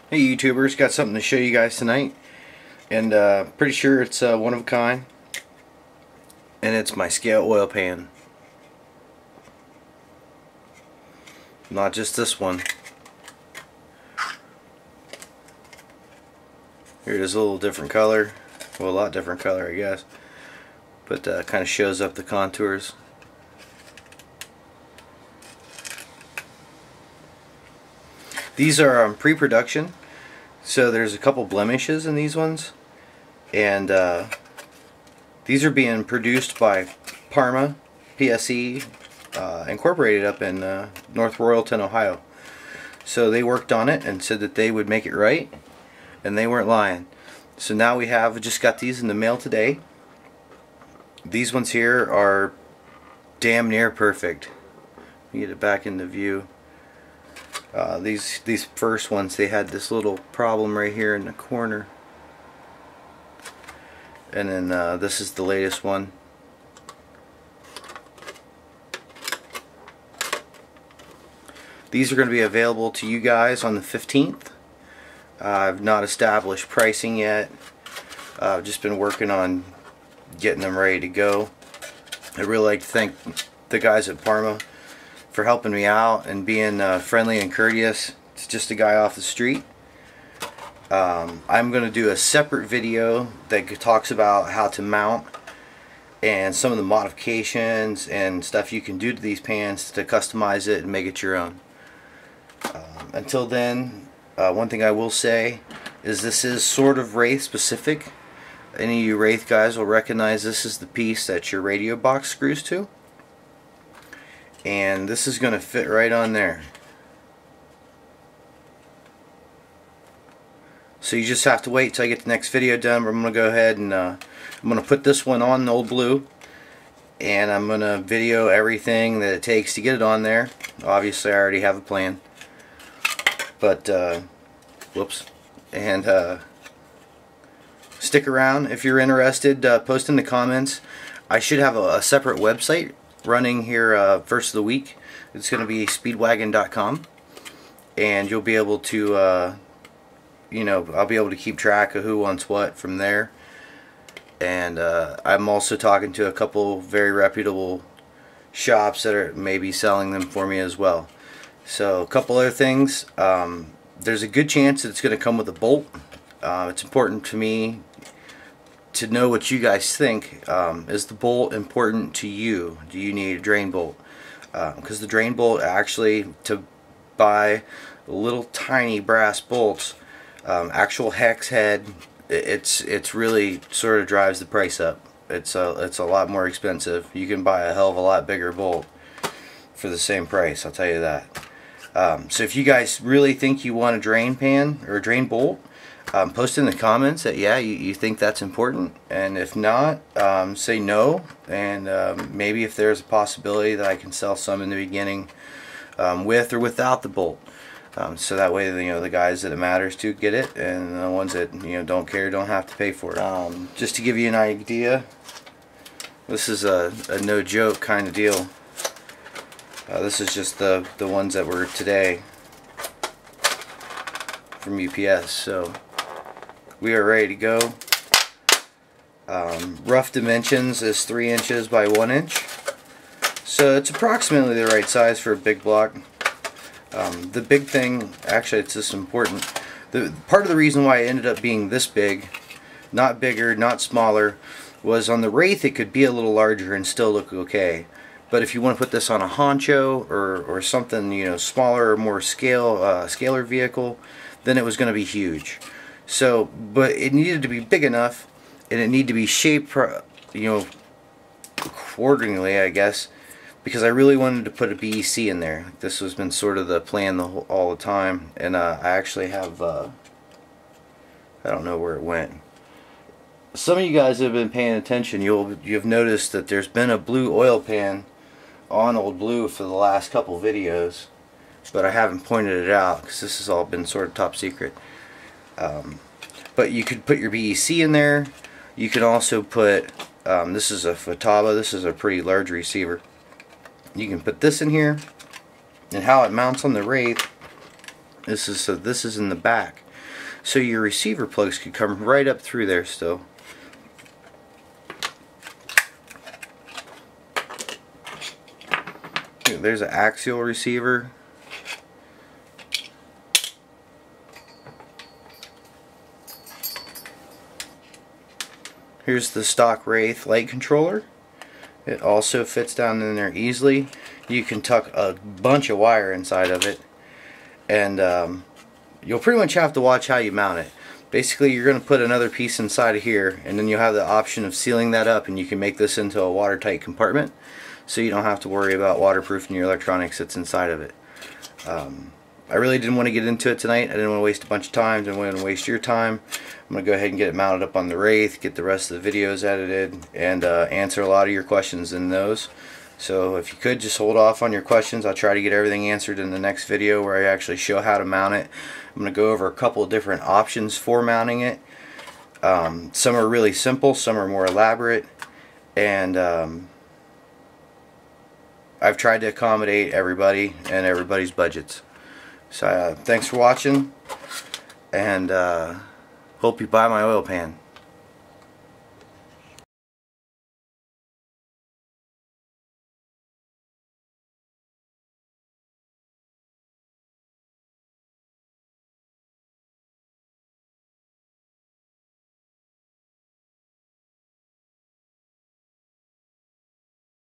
Hey YouTubers, got something to show you guys tonight, and pretty sure it's one of a kind, and it's my scale oil pan. Not just this one. Here it is, a little different color, well, a lot different color I guess, but kind of shows up the contours. These are pre-production, so there's a couple blemishes in these ones, and these are being produced by Parma PSE Incorporated up in North Royalton, Ohio. So they worked on it and said that they would make it right, and they weren't lying. So now we just got these in the mail today. These ones here are damn near perfect. Let me get it back into view. These first ones, they had this little problem right here in the corner, and then this is the latest one. These are going to be available to you guys on the 15th. I've not established pricing yet. I've just been working on getting them ready to go. I'd really like to thank the guys at Parma for helping me out and being friendly and courteous. It's just a guy off the street. I'm going to do a separate video that talks about how to mount and some of the modifications and stuff you can do to these pans to customize it and make it your own. Until then, one thing I will say is this is sort of Wraith specific. Any of you Wraith guys will recognize this is the piece that your radio box screws to. And this is going to fit right on there. So you just have to wait till I get the next video done. But I'm going to go ahead and I'm going to put this one on the old blue, and I'm going to video everything that it takes to get it on there. Obviously I already have a plan, but whoops, and stick around if you're interested. Post in the comments. I should have a separate website running here first of the week. It's going to be Speedweigand.com, and you'll be able to you know, I'll be able to keep track of who wants what from there. And I'm also talking to a couple very reputable shops that are maybe selling them for me as well. So a couple other things. There's a good chance that it's going to come with a bolt. It's important to me to know what you guys think. Is the bolt important to you? Do you need a drain bolt? Because the drain bolt, actually, to buy little tiny brass bolts, actual hex head, it's really sort of drives the price up. It's a lot more expensive. You can buy a hell of a lot bigger bolt for the same price, I'll tell you that. So if you guys really think you want a drain pan or a drain bolt, post in the comments that yeah, you think that's important, and if not, say no, and maybe if there's a possibility that I can sell some in the beginning with or without the bolt, so that way, you know, the guys that it matters to get it, and the ones that, you know, don't care don't have to pay for it. Just to give you an idea, this is a no joke kind of deal. This is just the ones that were today from UPS. So we are ready to go. Rough dimensions is 3 inches by 1 inch, so it's approximately the right size for a big block. The big thing, actually, it's just important. Part of the reason why it ended up being this big, not bigger, not smaller, was on the Wraith it could be a little larger and still look okay. But if you want to put this on a honcho or something, you know, smaller or more scalar vehicle, then it was going to be huge. So, but it needed to be big enough, and it needed to be shaped, you know, accordingly, I guess, because I really wanted to put a BEC in there. This has been sort of the plan all the time, and I actually have, I don't know where it went. Some of you guys have been paying attention. You've noticed that there's been a blue oil pan on Old Blue for the last couple videos, but I haven't pointed it out because this has all been sort of top secret. But you could put your BEC in there. You can also put, this is a Futaba, this is a pretty large receiver. You can put this in here, and how it mounts on the Wraith, this is in the back. so your receiver plugs could come right up through there still. There's an axial receiver. Here's the stock Wraith light controller. It also fits down in there easily. You can tuck a bunch of wire inside of it, and you'll pretty much have to watch how you mount it. Basically, you're going to put another piece inside of here, and then you'll have the option of sealing that up, and you can make this into a watertight compartment, so you don't have to worry about waterproofing your electronics that's inside of it. I really didn't want to get into it tonight. I didn't want to waste a bunch of time. Didn't want to waste your time. I'm going to go ahead and get it mounted up on the Wraith, get the rest of the videos edited, and answer a lot of your questions in those. So if you could just hold off on your questions, I'll try to get everything answered in the next video where I actually show how to mount it. I'm going to go over a couple of different options for mounting it. Some are really simple, some are more elaborate, and I've tried to accommodate everybody and everybody's budgets. So thanks for watching, and hope you buy my oil pan.